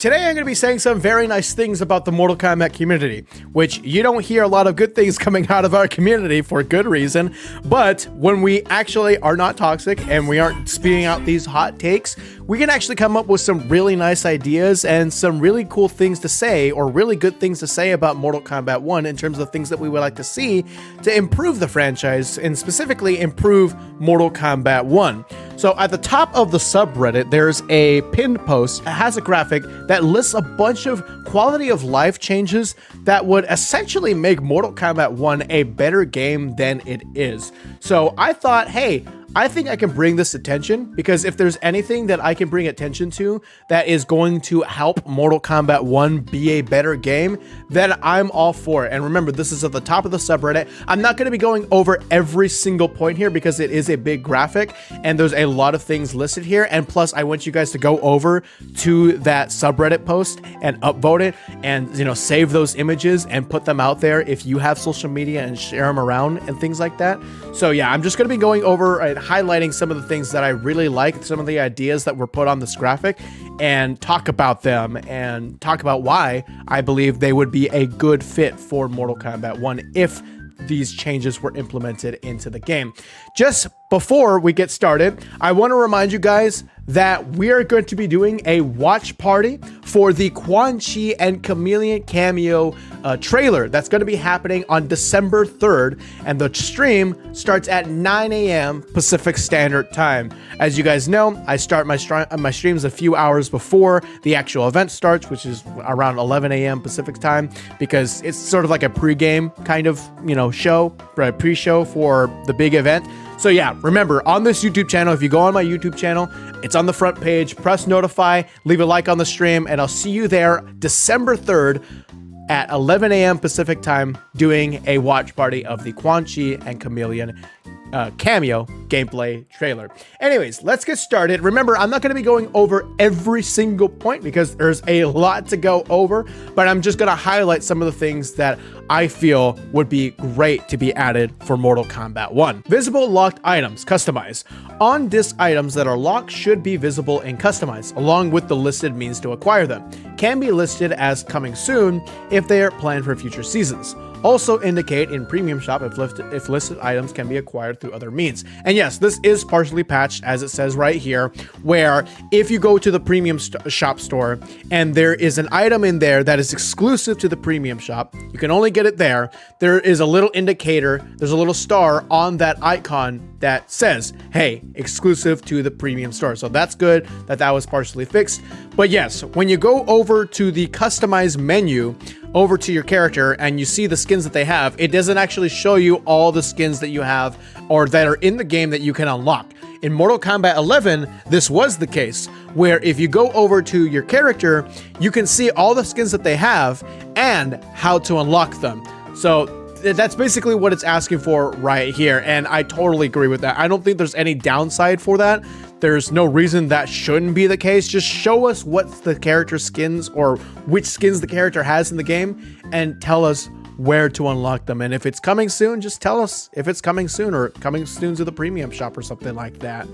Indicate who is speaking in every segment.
Speaker 1: Today I'm going to be saying some very nice things about the Mortal Kombat community, which you don't hear a lot of good things coming out of our community for good reason, but when we actually are not toxic and we aren't spewing out these hot takes, we can actually come up with some really nice ideas and some really cool things to say, or really good things to say about Mortal Kombat 1 in terms of things that we would like to see to improve the franchise and specifically improve Mortal Kombat 1. So at the top of the subreddit, there's a pinned post that has a graphic that lists a bunch of quality of life changes that would essentially make Mortal Kombat 1 a better game than it is. So I thought, hey, I think I can bring this attention, because if there's anything that I can bring attention to that is going to help Mortal Kombat 1 be a better game, then I'm all for it. And remember, this is at the top of the subreddit. I'm not going to be going over every single point here because it is a big graphic and there's a lot of things listed here. And plus, I want you guys to go over to that subreddit post and upvote it and, you know, save those images and put them out there if you have social media and share them around and things like that. So yeah, I'm just going to be going over and highlighting some of the things that I really like, some of the ideas that were put on this graphic, and talk about them and talk about why I believe they would be a good fit for Mortal Kombat 1 if these changes were implemented into the game. Just before we get started, I want to remind you guys that we are going to be doing a watch party for the Quan Chi and Chameleon cameo trailer that's going to be happening on December 3rd, and the stream starts at 9 a.m. Pacific Standard Time. As you guys know, I start my streams a few hours before the actual event starts, which is around 11 a.m. Pacific Time, because it's sort of like a pre-game kind of, you know, show, pre-show for the big event. So yeah, remember, on this YouTube channel, if you go on my YouTube channel, it's on the front page, press notify, leave a like on the stream, and I'll see you there December 3rd at 11 a.m. Pacific time doing a watch party of the Quan Chi and Chameleon cameo gameplay trailer. Anyways, let's get started. Remember, I'm not going to be going over every single point because there's a lot to go over, but I'm just going to highlight some of the things that I feel would be great to be added for Mortal Kombat 1. Visible locked items, customize. On disc items that are locked should be visible and customized, along with the listed means to acquire them. Can be listed as coming soon if they are planned for future seasons. Also indicate in premium shop if listed items can be acquired through other means. And yes, this is partially patched, as it says right here, where if you go to the premium shop store and there is an item in there that is exclusive to the premium shop, you can only get it there. There is a little indicator, there's a little star on that icon that says, hey, exclusive to the premium store. So that's good that that was partially fixed. But yes, when you go over to the customize menu, over to your character and you see the skins that they have, it doesn't actually show you all the skins that you have or that are in the game that you can unlock. In Mortal Kombat 11, this was the case, where if you go over to your character, you can see all the skins that they have and how to unlock them. So that's basically what it's asking for right here, and I totally agree with that. I don't think there's any downside for that. There's no reason that shouldn't be the case. Just show us what's the character skins or which skins the character has in the game and tell us where to unlock them. And if it's coming soon, just tell us if it's coming soon or coming soon to the premium shop or something like that.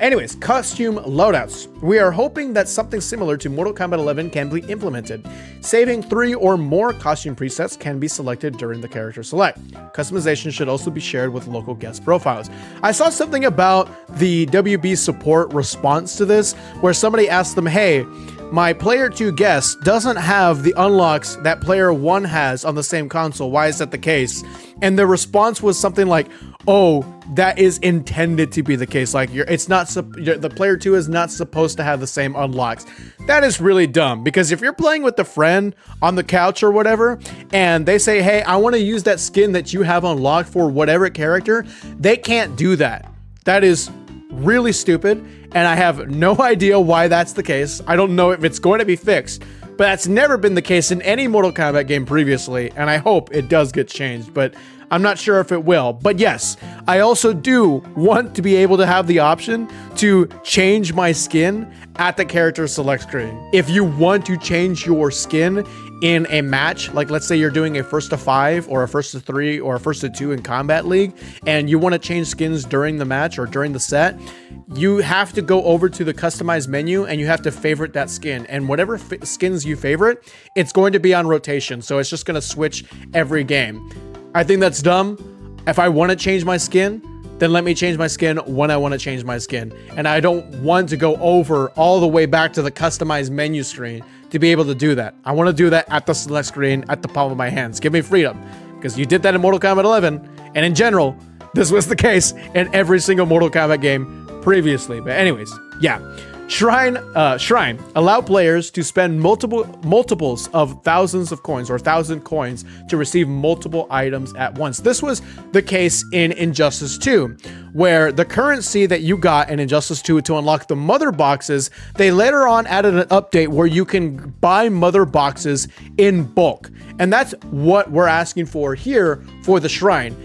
Speaker 1: Anyways, costume loadouts. We are hoping that something similar to Mortal Kombat 11 can be implemented. Saving 3 or more costume presets can be selected during the character select. Customization should also be shared with local guest profiles. I saw something about the WB support response to this where somebody asked them, hey, my player 2 guest doesn't have the unlocks that player 1 has on the same console. Why is that the case? And the response was something like, oh, that is intended to be the case. Like, the player 2 is not supposed to have the same unlocks. That is really dumb, because if you're playing with a friend on the couch or whatever, and they say, hey, I want to use that skin that you have unlocked for whatever character, they can't do that. That is really stupid, and I have no idea why that's the case. I don't know if it's going to be fixed, but that's never been the case in any Mortal Kombat game previously, and I hope it does get changed. But I'm not sure if it will, but yes, I also do want to be able to have the option to change my skin at the character select screen. If you want to change your skin in a match, like let's say you're doing a 1st to 5 or a 1st to 3 or a 1st to 2 in Kombat League, and you want to change skins during the match or during the set, you have to go over to the customize menu and you have to favorite that skin, and whatever skins you favorite, it's going to be on rotation. So it's just going to switch every game. I think that's dumb. If I want to change my skin, then let me change my skin when I want to change my skin. And I don't want to go over all the way back to the customize menu screen to be able to do that. I want to do that at the select screen at the palm of my hands. Give me freedom, because you did that in Mortal Kombat 11. And in general, this was the case in every single Mortal Kombat game previously. But anyways, yeah. Shrine, allow players to spend multiples of thousands of coins or 1,000 coins to receive multiple items at once. This was the case in Injustice 2, where the currency that you got in Injustice 2 to unlock the mother boxes, they later on added an update where you can buy mother boxes in bulk. And that's what we're asking for here for the Shrine.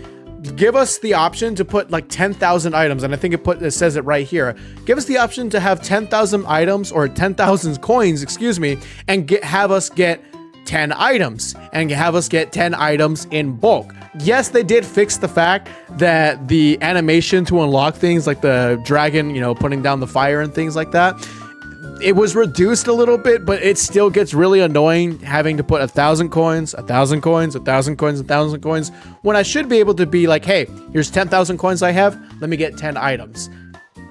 Speaker 1: Give us the option to put like 10,000 items, and I think it says it right here. Give us the option to have 10,000 items or 10,000 coins, excuse me, and have us get 10 items and have us get 10 items in bulk. Yes, they did fix the fact that the animation to unlock things like the dragon, putting down the fire and things like that, it was reduced a little bit, but it still gets really annoying having to put 1,000 coins, 1,000 coins, 1,000 coins, 1,000 coins, when I should be able to be like, hey, here's 10,000 coins I have, let me get 10 items.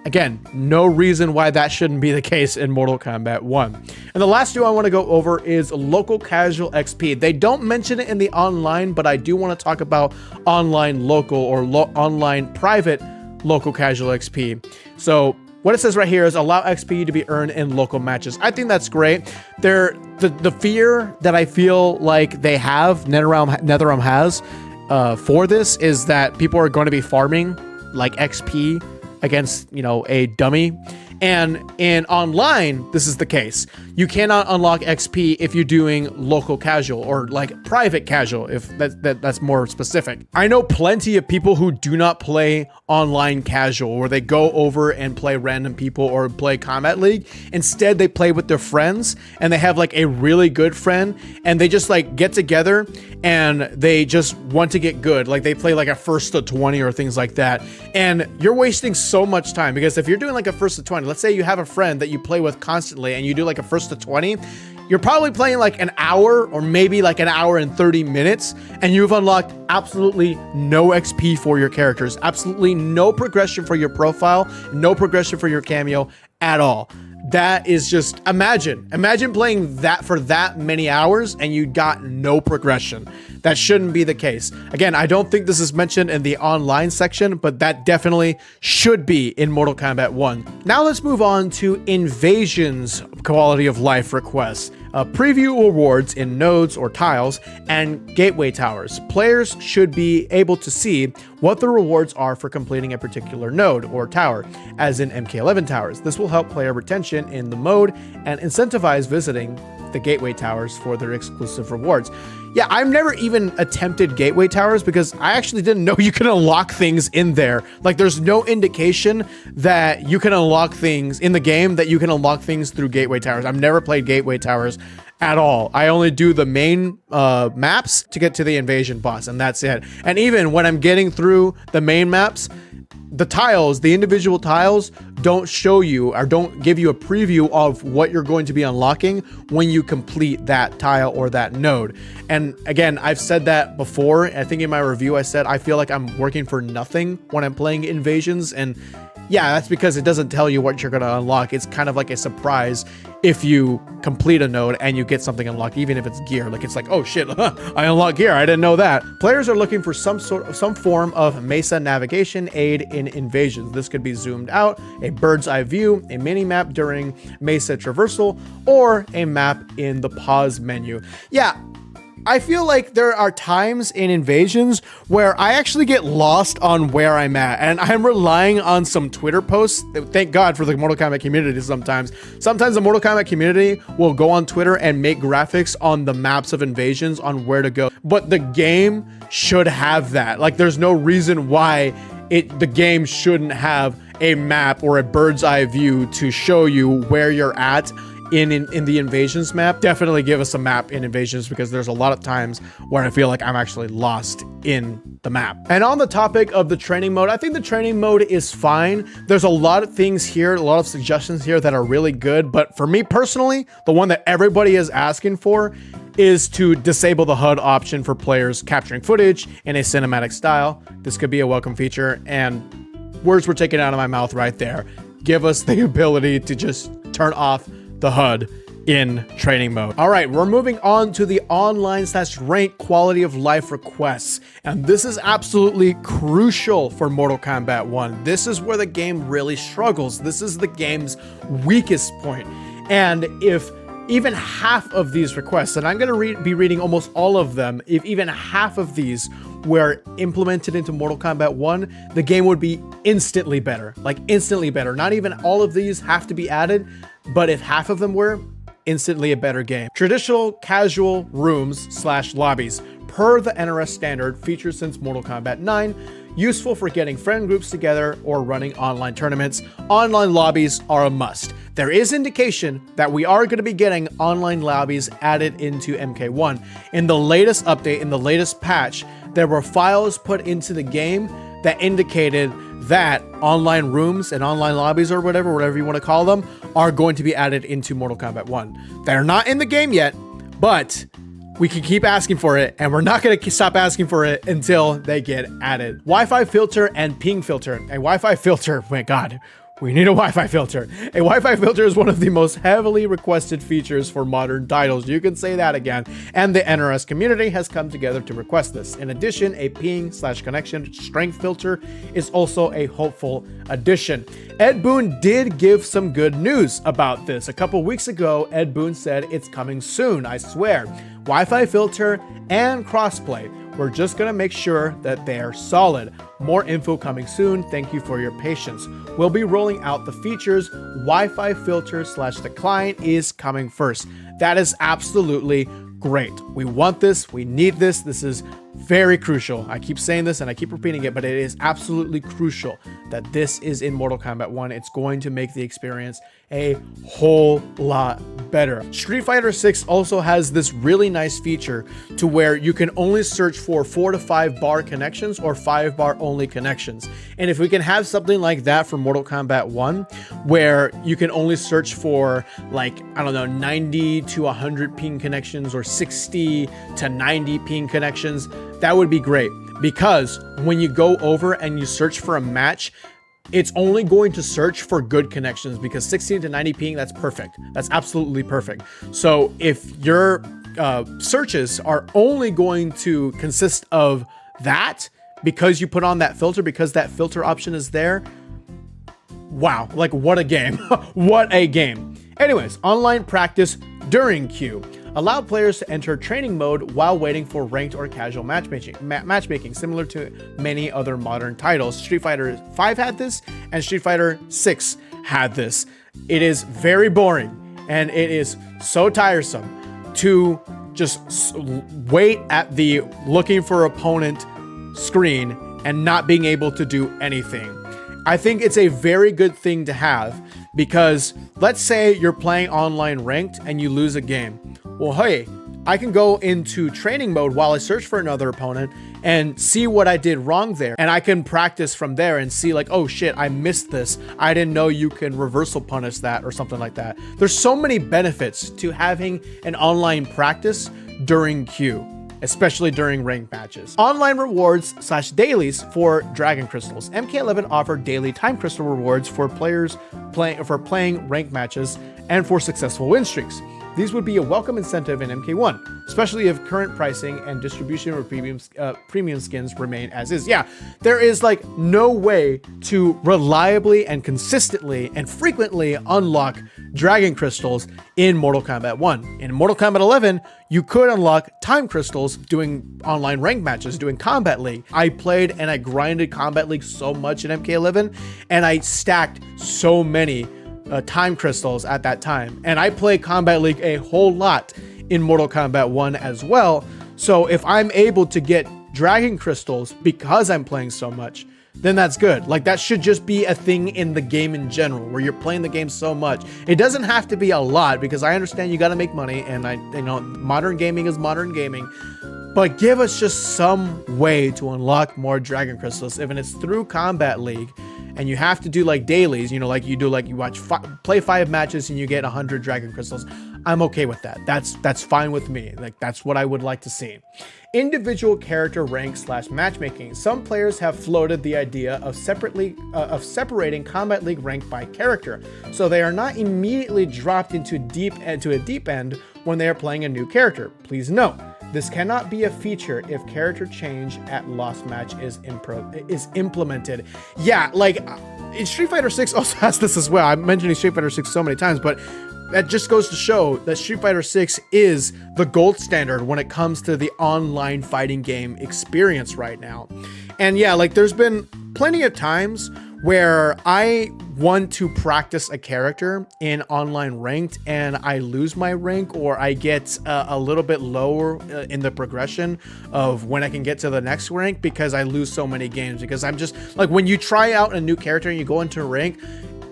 Speaker 1: Again, no reason why that shouldn't be the case in Mortal Kombat 1. And the last two I want to go over is local casual XP. They don't mention it in the online, but I do want to talk about online local or online private local casual XP. So what it says right here is allow XP to be earned in local matches. I think that's great. The fear that I feel like they have, NetherRealm has for this, is that people are going to be farming like XP against, a dummy. And in online, this is the case. You cannot unlock XP if you're doing local casual or like private casual, if that's more specific. I know plenty of people who do not play online casual, where they go over and play random people or play Kombat League. Instead, they play with their friends, and they have like a really good friend, and they just like get together and they just want to get good. Like they play like a 1st to 20 or things like that. And you're wasting so much time, because if you're doing like a 1st to 20, let's say you have a friend that you play with constantly and you do like a 1st to 20, you're probably playing like an hour or maybe like an hour and 30 minutes, and you've unlocked absolutely no XP for your characters, absolutely no progression for your profile, no progression for your cameo at all. That is just, imagine playing that for that many hours and you got no progression. That shouldn't be the case. Again, I don't think this is mentioned in the online section, but that definitely should be in Mortal Kombat 1. Now let's move on to Invasion's quality of life requests. Preview rewards in nodes or tiles and gateway towers. Players should be able to see what the rewards are for completing a particular node or tower, as in MK11 towers. This will help player retention in the mode and incentivize visiting the gateway towers for their exclusive rewards. Yeah, I've never even attempted gateway towers because I actually didn't know you can unlock things in there. Like, there's no indication that you can unlock things in the game, that you can unlock things through gateway towers. I've never played gateway towers at all. I only do the main maps to get to the invasion boss, and that's it. And even when I'm getting through the main maps, the tiles, the individual tiles, don't show you or don't give you a preview of what you're going to be unlocking when you complete that tile or that node. And again, I've said that before. I think in my review, I said I feel like I'm working for nothing when I'm playing Invasions. And yeah, that's because it doesn't tell you what you're going to unlock. It's kind of like a surprise if you complete a node and you get something unlocked, even if it's gear. Like, it's like, oh shit, I unlocked gear. I didn't know that. Players are looking for some form of Mesa navigation aid in Invasions. This could be zoomed out, a bird's eye view, a mini map during Mesa traversal, or a map in the pause menu. Yeah. I feel like there are times in Invasions where I actually get lost on where I'm at, and I'm relying on some Twitter posts. Thank God for the Mortal Kombat community sometimes. Sometimes the Mortal Kombat community will go on Twitter and make graphics on the maps of Invasions on where to go. But the game should have that. Like, there's no reason why the game shouldn't have a map or a bird's eye view to show you where you're at in the Invasions map. Definitely give us a map in Invasions, because there's a lot of times where I feel like I'm actually lost in the map. And on the topic of the training mode, I think the training mode is fine. There's a lot of things here, a lot of suggestions here that are really good. But for me personally, the one that everybody is asking for is to disable the HUD option for players capturing footage in a cinematic style. This could be a welcome feature, and words were taken out of my mouth right there. Give us the ability to just turn off the HUD in training mode. All right, we're moving on to the online/rank quality of life requests. And this is absolutely crucial for Mortal Kombat 1. This is where the game really struggles. This is the game's weakest point. And if even half of these requests, and I'm going to be reading almost all of them, if even half of these were implemented into Mortal Kombat 1, the game would be instantly better. Like, instantly better. Not even all of these have to be added, but if half of them were, instantly a better game. Traditional casual rooms/lobbies, per the NRS standard, featured since Mortal Kombat 9, useful for getting friend groups together or running online tournaments. Online lobbies are a must. There is indication that we are going to be getting online lobbies added into MK1. In the latest update, in the latest patch, there were files put into the game that indicated that online rooms and online lobbies, or whatever you want to call them, are going to be added into Mortal Kombat 1. They're not in the game yet, but we can keep asking for it, and we're not going to stop asking for it until they get added. Wi-Fi filter and ping filter. A Wi-Fi filter, my God, we need a Wi-Fi filter. A Wi-Fi filter is one of the most heavily requested features for modern titles. You can say that again. And the NRS community has come together to request this. In addition, a ping/connection strength filter is also a hopeful addition. Ed Boon did give some good news about this. A couple weeks ago, Ed Boon said it's coming soon, I swear. Wi-Fi filter and crossplay. We're just gonna make sure that they're solid. More info coming soon. Thank you for your patience. We'll be rolling out the features. Wi-Fi filter/the client is coming first. That is absolutely great. We want this. We need this. This is very crucial. I keep saying this and I keep repeating it, but it is absolutely crucial that this is in Mortal Kombat 1. It's going to make the experience a whole lot better. Street Fighter 6 also has this really nice feature to where you can only search for 4 to 5 bar connections or 5 bar only connections. And if we can have something like that for Mortal Kombat 1, where you can only search for, like, I don't know, 90 to 100 ping connections or 60 to 90 ping connections, that would be great. Because when you go over and you search for a match, it's only going to search for good connections, because 60 to 90 ping, that's perfect. That's absolutely perfect. So if your searches are only going to consist of that, because you put on that filter, because that filter option is there, wow, like, what a game. What a game. Anyways, online practice during queue. Allow players to enter training mode while waiting for ranked or casual matchmaking, similar to many other modern titles. Street Fighter 5 had this, and Street Fighter 6 had this. It is very boring, and it is so tiresome to just wait at the looking for opponent screen and not being able to do anything. I think it's a very good thing to have, because let's say you're playing online ranked and you lose a game. Well, hey, I can go into training mode while I search for another opponent and see what I did wrong there. And I can practice from there and see, like, oh shit, I missed this. I didn't know you can reversal punish that or something like that. There's so many benefits to having an online practice during queue, especially during ranked matches. Online rewards/dailies for Dragon Crystals. MK11 offered daily time crystal rewards for players playing ranked matches and for successful win streaks. these would be a welcome incentive in MK1, especially if current pricing and distribution of premium skins remain as is. Yeah, there is like no way to reliably and consistently and frequently unlock dragon crystals in Mortal Kombat 1. In Mortal Kombat 11, you could unlock time crystals doing online ranked matches, doing Combat League. I played and I grinded Combat League so much in MK11, and I stacked so many time crystals at that time. And I play Combat League a whole lot in Mortal Kombat 1 as well. So if I'm able to get dragon crystals because I'm playing so much, then that's good. Like, that should just be a thing in the game in general, where you're playing the game so much. It doesn't have to be a lot, because I understand you got to make money, and modern gaming is modern gaming, but give us just some way to unlock more dragon crystals. If it's through Combat League, and you have to do like dailies, like you do, like you play 5 matches and you get 100 dragon crystals, I'm okay with that. That's fine with me. Like, that's what I would like to see. Individual character rank / matchmaking. Some players have floated the idea of separating Combat League rank by character, so they are not immediately dropped into a deep end when they are playing a new character. Please note, this cannot be a feature if character change at lost match is implemented. Yeah, like Street Fighter 6 also has this as well. I'm mentioning Street Fighter 6 so many times, but that just goes to show that Street Fighter 6 is the gold standard when it comes to the online fighting game experience right now. And yeah, like there's been plenty of times where I want to practice a character in online ranked and I lose my rank, or I get a little bit lower in the progression of when I can get to the next rank, because I lose so many games. Because I'm just like, when you try out a new character and you go into a rank,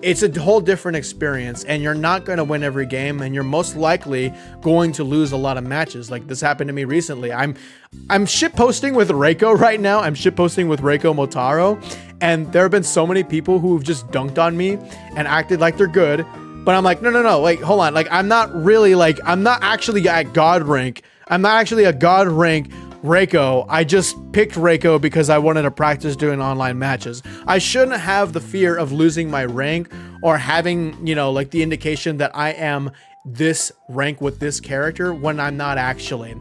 Speaker 1: it's a whole different experience, and you're not going to win every game, and you're most likely going to lose a lot of matches. Like this happened to me recently. I'm shitposting with Reiko right now. I'm shitposting with Reiko Motaro, and there have been so many people who've just dunked on me and acted like they're good, but I'm like, no, like, hold on. Like, I'm not actually at God rank. I'm not actually a God rank Reiko. I just picked Reiko because I wanted to practice doing online matches. I shouldn't have the fear of losing my rank, or having, like the indication that I am this rank with this character when I'm not actually.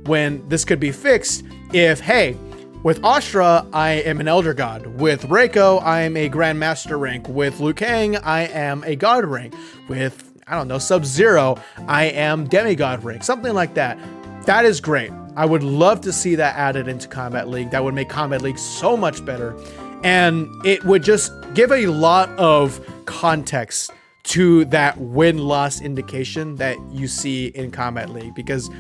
Speaker 1: When this could be fixed if, hey, with Astra, I am an Elder God. With Reiko, I am a Grandmaster rank. With Liu Kang, I am a God rank. With, I don't know, Sub-Zero, I am Demigod rank. Something like that. That is great. I would love to see that added into Combat League. That would make Combat League so much better. And it would just give a lot of context to that win-loss indication that you see in Combat League. Because,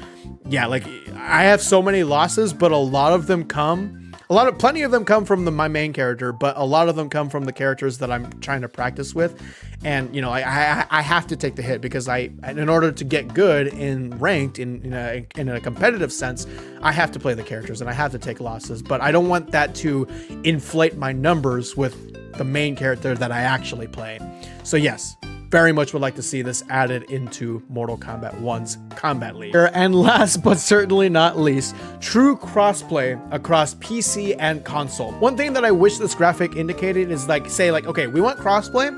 Speaker 1: yeah, like, I have so many losses, but plenty of them come from my main character, but a lot of them come from the characters that I'm trying to practice with. And, I have to take the hit, because in order to get good in ranked, in a competitive sense, I have to play the characters and I have to take losses. But I don't want that to inflate my numbers with the main character that I actually play. So yes, very much would like to see this added into Mortal Kombat 1's Combat League. And last but certainly not least, true crossplay across PC and console. One thing that I wish this graphic indicated is okay, we want crossplay,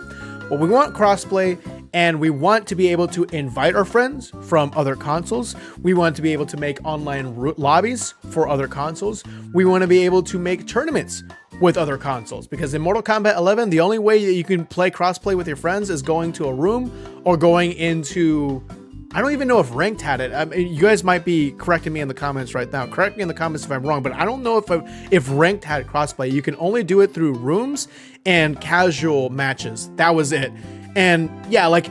Speaker 1: but we want crossplay and we want to be able to invite our friends from other consoles. We want to be able to make online lobbies for other consoles. We want to be able to make tournaments with other consoles, because in Mortal Kombat 11, the only way that you can play crossplay with your friends is going to a room or going into, I don't even know if Ranked had it. I mean, you guys might be correcting me in the comments right now. Correct me in the comments if I'm wrong, but I don't know if Ranked had crossplay. You can only do it through rooms and casual matches. That was it. And yeah, like,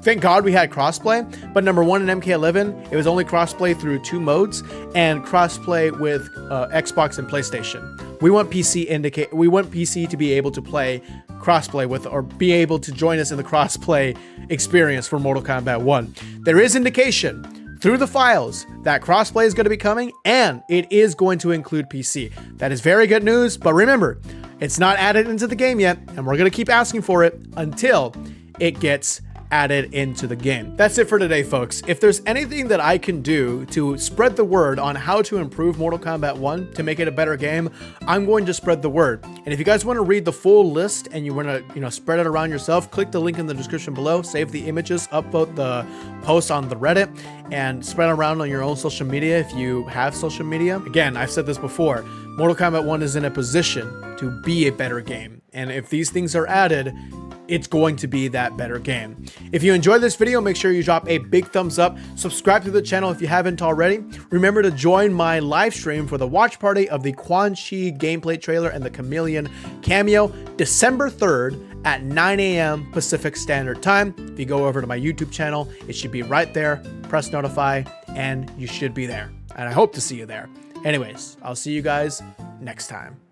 Speaker 1: thank God we had crossplay, but number one, in MK11, it was only crossplay through 2 modes and crossplay with Xbox and PlayStation. We want PC to be able to play crossplay with, or be able to join us in the crossplay experience for Mortal Kombat 1. There is indication through the files that crossplay is going to be coming, and it is going to include PC. That is very good news, but remember, it's not added into the game yet, and we're going to keep asking for it until it gets added into the game. That's it for today, folks. If there's anything that I can do to spread the word on how to improve Mortal Kombat 1 to make it a better game, I'm going to spread the word. And if you guys want to read the full list and you want to, spread it around yourself, click the link in the description below, save the images, upvote the post on the Reddit, and spread it around on your own social media if you have social media. Again, I've said this before, Mortal Kombat 1 is in a position to be a better game. And if these things are added, it's going to be that better game. If you enjoyed this video, make sure you drop a big thumbs up. Subscribe to the channel if you haven't already. Remember to join my live stream for the watch party of the Quan Chi gameplay trailer and the Chameleon cameo, December 3rd at 9 a.m. Pacific Standard Time. If you go over to my YouTube channel, it should be right there. Press notify, and you should be there. And I hope to see you there. Anyways, I'll see you guys next time.